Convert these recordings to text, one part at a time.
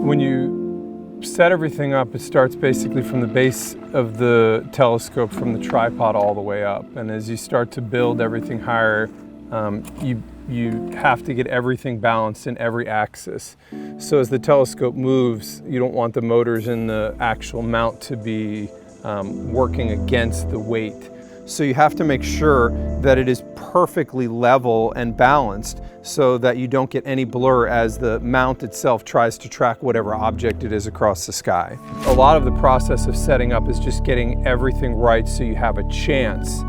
When you set everything up, it starts basically from the base of the telescope, from the tripod all the way up. And as you start to build everything higher, you have to get everything balanced in every axis. So as the telescope moves, you don't want the motors in the actual mount to be working against the weight. So you have to make sure that it is perfectly level and balanced so that you don't get any blur as the mount itself tries to track whatever object it is across the sky. A lot of the process of setting up is just getting everything right so you have a chance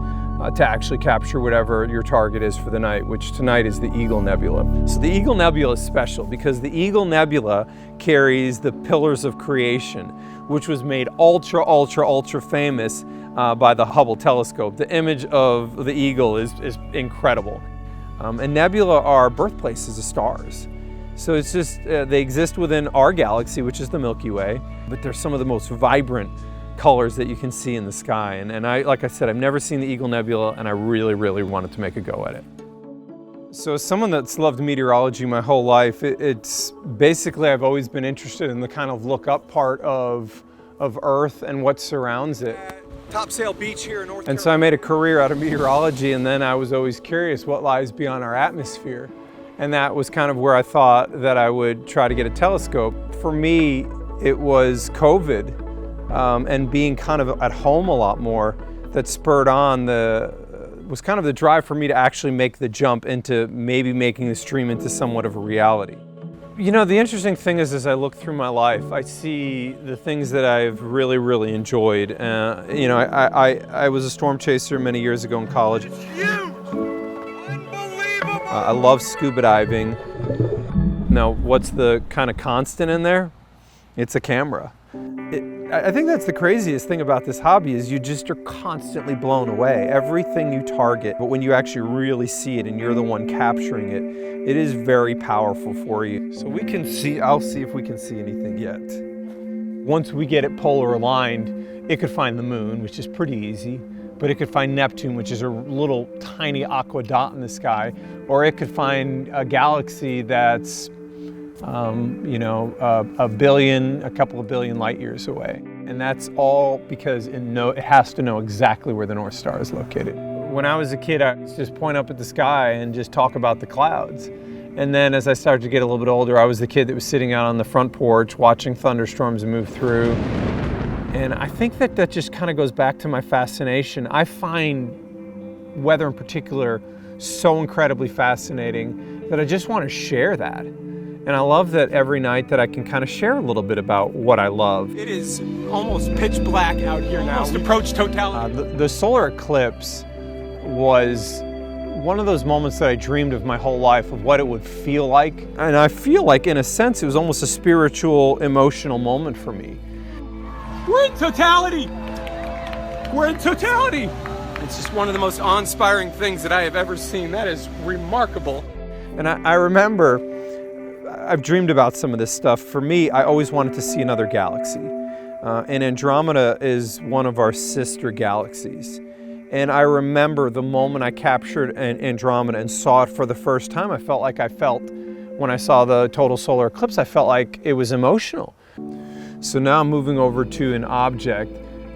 to actually capture whatever your target is for the night, which tonight is the Eagle Nebula. So the Eagle Nebula is special because the Eagle Nebula carries the Pillars of Creation, which was made ultra famous by the Hubble telescope. The image of the eagle is incredible. And nebula are birthplaces of stars. So it's just, they exist within our galaxy, which is the Milky Way, but they're some of the most vibrant colors that you can see in the sky. And like I said, I've never seen the Eagle Nebula, and I really wanted to make a go at it. So as someone that's loved meteorology my whole life, it's basically I've always been interested in the kind of look up part of Earth and what surrounds it. Topsail Beach here in North Carolina. And so I made a career out of meteorology, and then I was always curious what lies beyond our atmosphere. And that was kind of where I thought that I would try to get a telescope. For me, it was COVID and being kind of at home a lot more that spurred on was kind of the drive for me to actually make the jump into maybe making the stream into somewhat of a reality. You know, the interesting thing is, as I look through my life, I see the things that I've really enjoyed. You know, I was a storm chaser many years ago in college. It's huge! Unbelievable! I love scuba diving. Now, what's the kind of constant in there? It's a camera. I think that's the craziest thing about this hobby is you just are constantly blown away. Everything you target, but when you actually really see it and you're the one capturing it, it is very powerful for you. So we can see, I'll see if we can see anything yet. Once we get it polar aligned, it could find the moon, which is pretty easy, but it could find Neptune, which is a little tiny aqua dot in the sky, or it could find a galaxy that's you know, a couple of billion light years away. And that's all because it has to know exactly where the North Star is located. When I was a kid, I used to just point up at the sky and just talk about the clouds. And then as I started to get a little bit older, I was the kid that was sitting out on the front porch watching thunderstorms move through. And I think that just kind of goes back to my fascination. I find weather in particular so incredibly fascinating that I just want to share that. And I love that every night that I can kind of share a little bit about what I love. It is almost pitch black out here now. Almost approached totality. The solar eclipse was one of those moments that I dreamed of my whole life of what it would feel like. And I feel like, in a sense, it was almost a spiritual, emotional moment for me. We're in totality! We're in totality! It's just one of the most awe-inspiring things that I have ever seen. That is remarkable. And I remember, I've dreamed about some of this stuff. For me, I always wanted to see another galaxy. And Andromeda is one of our sister galaxies. And I remember the moment I captured Andromeda and saw it for the first time, I felt like I felt when I saw the total solar eclipse. I felt like it was emotional. So now I'm moving over to an object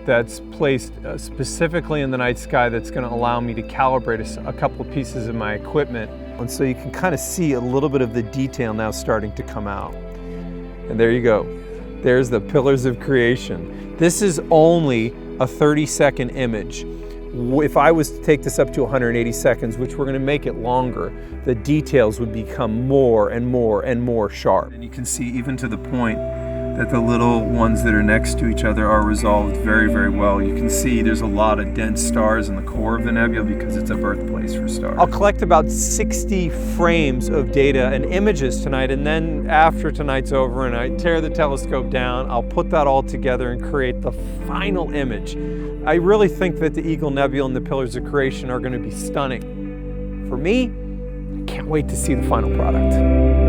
that's placed specifically in the night sky that's going to allow me to calibrate a couple of pieces of my equipment. And so you can kind of see a little bit of the detail now starting to come out. And there you go. There's the Pillars of Creation. This is only a 30-second image. If I was to take this up to 180 seconds, which we're going to make it longer, the details would become more and more sharp. And you can see even to the point that the little ones that are next to each other are resolved very well. You can see there's a lot of dense stars in the core of the nebula because it's a birthplace for stars. I'll collect about 60 frames of data and images tonight, and then after tonight's over and I tear the telescope down, I'll put that all together and create the final image. I really think that the Eagle Nebula and the Pillars of Creation are going to be stunning. For me, I can't wait to see the final product.